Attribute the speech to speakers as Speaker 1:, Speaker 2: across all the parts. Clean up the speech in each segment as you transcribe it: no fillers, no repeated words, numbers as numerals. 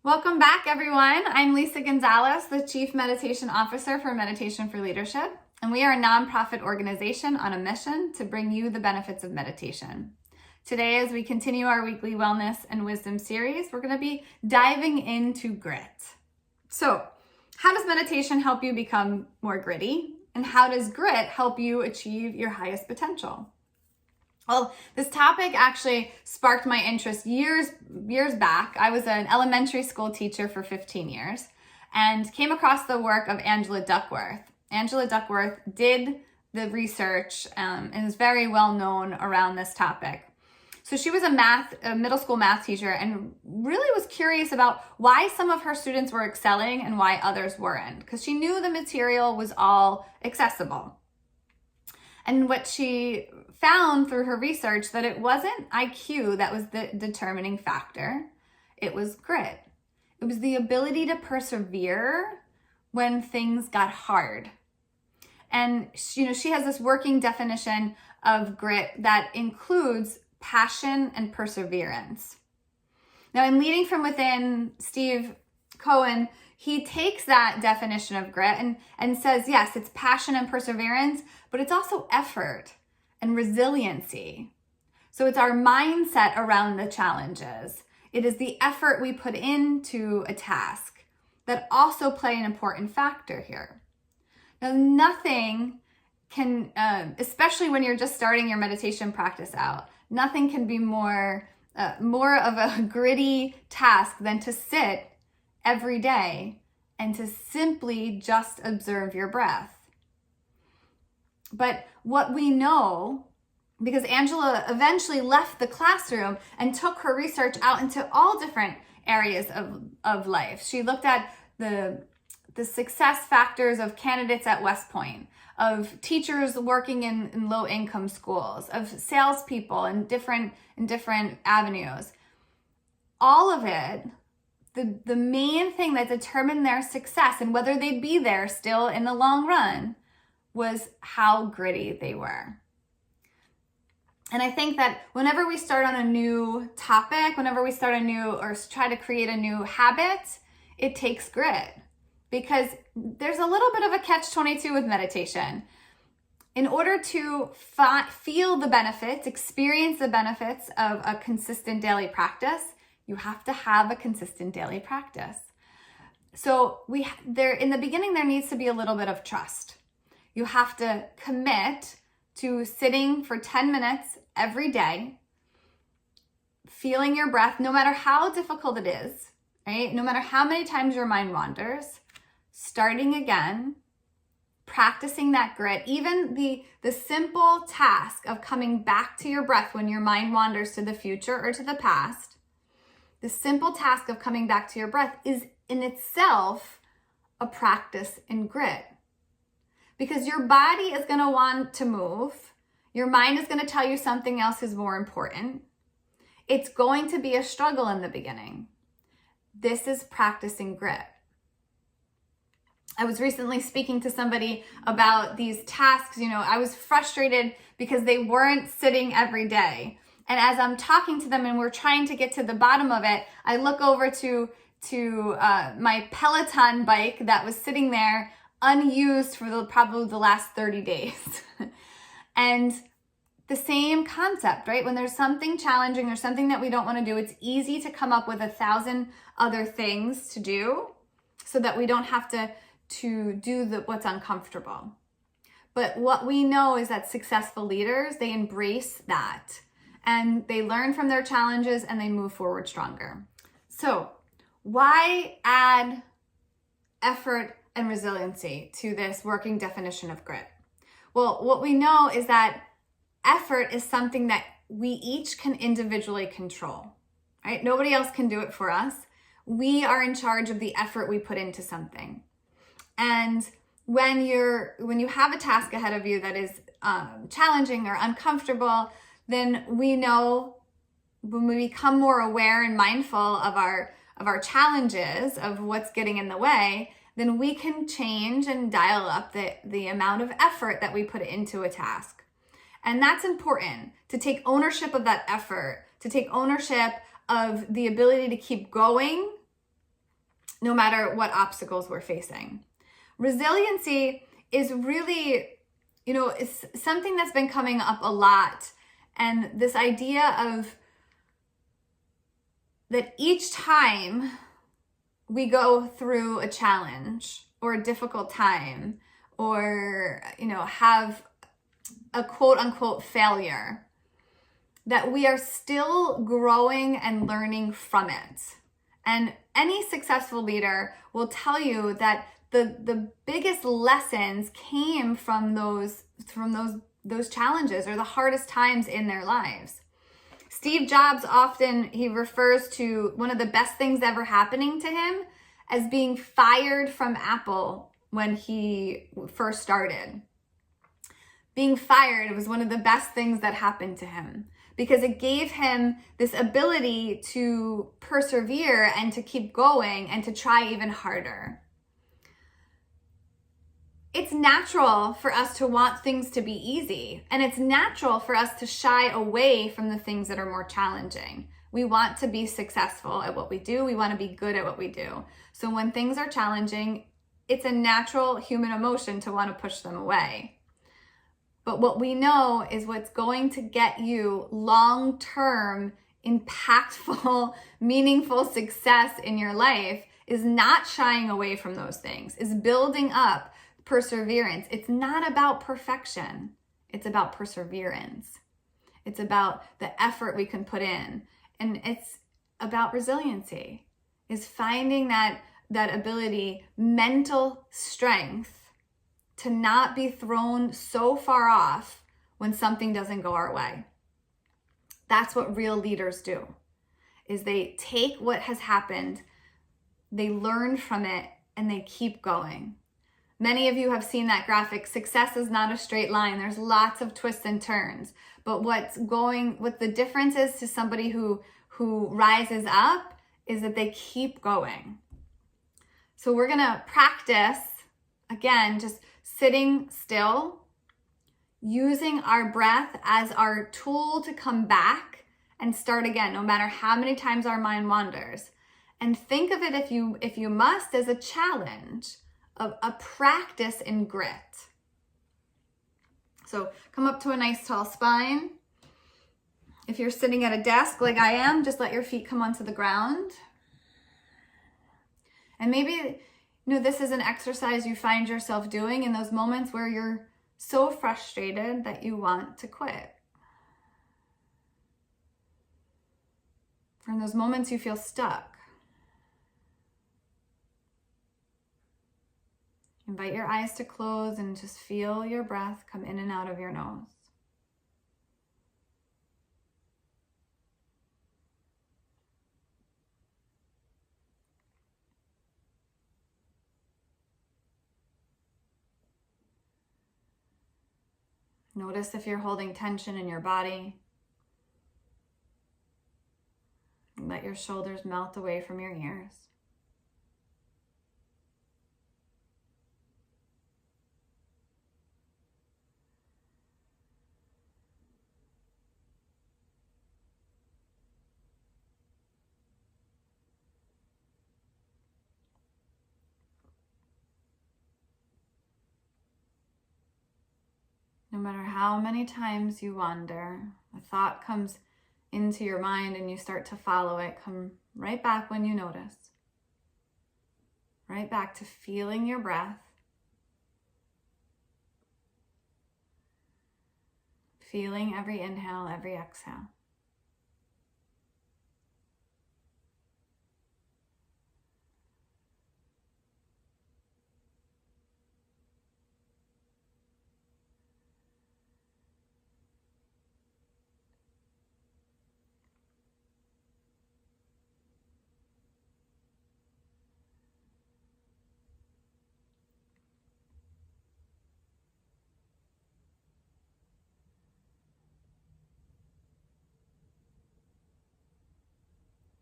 Speaker 1: Welcome back, everyone. I'm Lisa Gonzalez, the Chief Meditation Officer for Meditation for Leadership, and we are a nonprofit organization on a mission to bring you the benefits of meditation. Today, as we continue our weekly wellness and wisdom series, we're going to be diving into grit. So, how does meditation help you become more gritty? And how does grit help you achieve your highest potential? Well, this topic actually sparked my interest years back. I was an elementary school teacher for 15 years and came across the work of Angela Duckworth. Angela Duckworth did the research and is very well known around this topic. So she was a middle school math teacher and really was curious about why some of her students were excelling and why others weren't, because she knew the material was all accessible. And what she found through her research that it wasn't IQ that was the determining factor. It was grit. It was the ability to persevere when things got hard. And she has this working definition of grit that includes passion and perseverance. Now, in Leading from Within, Steve Cohen, he takes that definition of grit and says, yes, it's passion and perseverance, but it's also effort and resiliency. So it's our mindset around the challenges. It is the effort we put into a task that also play an important factor here. Now, nothing can, especially when you're just starting your meditation practice out, nothing can be more of a gritty task than to sit every day and to simply just observe your breath. But what we know, because Angela eventually left the classroom and took her research out into all different areas of life. She looked at the success factors of candidates at West Point, of teachers working in low-income schools, of salespeople in different avenues. All of it, the main thing that determined their success and whether they'd be there still in the long run was how gritty they were. And I think that whenever we start on a new topic, whenever we start or try to create a new habit, it takes grit, because there's a little bit of a catch-22 with meditation. In order to feel the benefits, experience the benefits of a consistent daily practice, you have to have a consistent daily practice. So in the beginning, there needs to be a little bit of trust. You have to commit to sitting for 10 minutes every day, feeling your breath, no matter how difficult it is, right? No matter how many times your mind wanders, starting again, practicing that grit, even the simple task of coming back to your breath when your mind wanders to the future or to the past, the simple task of coming back to your breath is in itself a practice in grit. Because your body is going to want to move. Your mind is going to tell you something else is more important. It's going to be a struggle in the beginning. This is practicing grit. I was recently speaking to somebody about these tasks. I was frustrated because they weren't sitting every day. And as I'm talking to them and we're trying to get to the bottom of it, I look over to my Peloton bike that was sitting there unused for probably the last 30 days. And the same concept, right? When there's something challenging or something that we don't want to do, it's easy to come up with 1,000 other things to do so that we don't have to do what's uncomfortable. But what we know is that successful leaders, they embrace that and they learn from their challenges and they move forward stronger. So why add effort and resiliency to this working definition of grit? Well, what we know is that effort is something that we each can individually control, right? Nobody else can do it for us. We are in charge of the effort we put into something. And when you have a task ahead of you that is challenging or uncomfortable, then we know when we become more aware and mindful of our challenges, of what's getting in the way, then we can change and dial up the amount of effort that we put into a task. And that's important, to take ownership of that effort, to take ownership of the ability to keep going no matter what obstacles we're facing. Resiliency is really, it's something that's been coming up a lot. And this idea of that each time we go through a challenge or a difficult time or, have a quote unquote failure, that we are still growing and learning from it. And any successful leader will tell you that the biggest lessons came from those challenges or the hardest times in their lives. Steve Jobs he refers to one of the best things ever happening to him as being fired from Apple when he first started. Being fired was one of the best things that happened to him because it gave him this ability to persevere and to keep going and to try even harder. It's natural for us to want things to be easy, and it's natural for us to shy away from the things that are more challenging. We want to be successful at what we do. We want to be good at what we do. So when things are challenging, it's a natural human emotion to want to push them away. But what we know is what's going to get you long-term, impactful, meaningful success in your life is not shying away from those things, is building up perseverance. It's not about perfection. It's about perseverance. It's about the effort we can put in. And it's about resiliency, is finding that ability, mental strength, to not be thrown so far off when something doesn't go our way. That's what real leaders do, is they take what has happened, they learn from it, and they keep going. Many of you have seen that graphic. Success is not a straight line. There's lots of twists and turns. But what the difference is to somebody who rises up is that they keep going. So we're gonna practice, again, just sitting still, using our breath as our tool to come back and start again, no matter how many times our mind wanders. And think of it, if you must, as a challenge, of a practice in grit. So come up to a nice tall spine. If you're sitting at a desk like I am, just let your feet come onto the ground. And maybe, this is an exercise you find yourself doing in those moments where you're so frustrated that you want to quit. Or in those moments you feel stuck. Invite your eyes to close and just feel your breath come in and out of your nose. Notice if you're holding tension in your body. Let your shoulders melt away from your ears. No matter how many times you wander, a thought comes into your mind and you start to follow it, come right back when you notice. Right back to feeling your breath. Feeling every inhale, every exhale.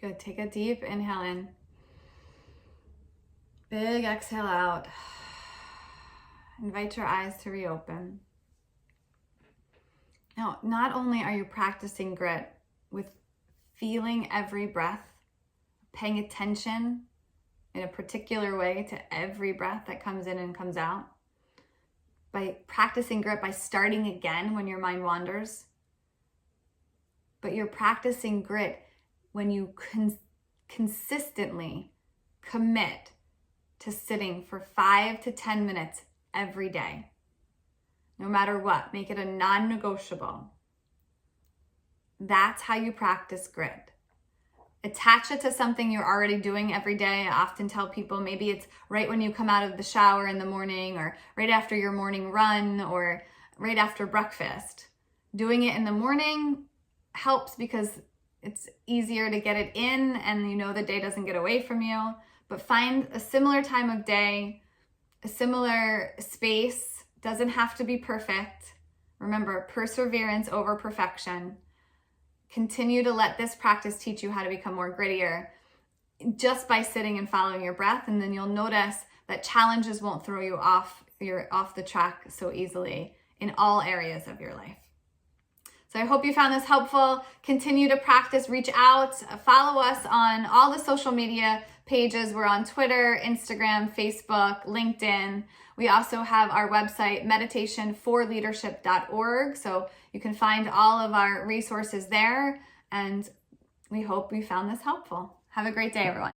Speaker 1: Good. Take a deep inhale in. Big exhale out. Invite your eyes to reopen. Now, not only are you practicing grit with feeling every breath, paying attention in a particular way to every breath that comes in and comes out. By practicing grit, by starting again when your mind wanders. But you're practicing grit when you consistently commit to sitting for 5 to 10 minutes every day. No matter what, make it a non-negotiable. That's how you practice grit. Attach it to something you're already doing every day. I often tell people maybe it's right when you come out of the shower in the morning, or right after your morning run, or right after breakfast. Doing it in the morning helps because it's easier to get it in and you know the day doesn't get away from you. But find a similar time of day, a similar space. Doesn't have to be perfect. Remember, perseverance over perfection. Continue to let this practice teach you how to become more grittier just by sitting and following your breath. And then you'll notice that challenges won't throw you off the track so easily in all areas of your life. So I hope you found this helpful. Continue to practice, reach out, follow us on all the social media pages. We're on Twitter, Instagram, Facebook, LinkedIn. We also have our website, meditationforleadership.org. So you can find all of our resources there. And we hope you found this helpful. Have a great day, everyone.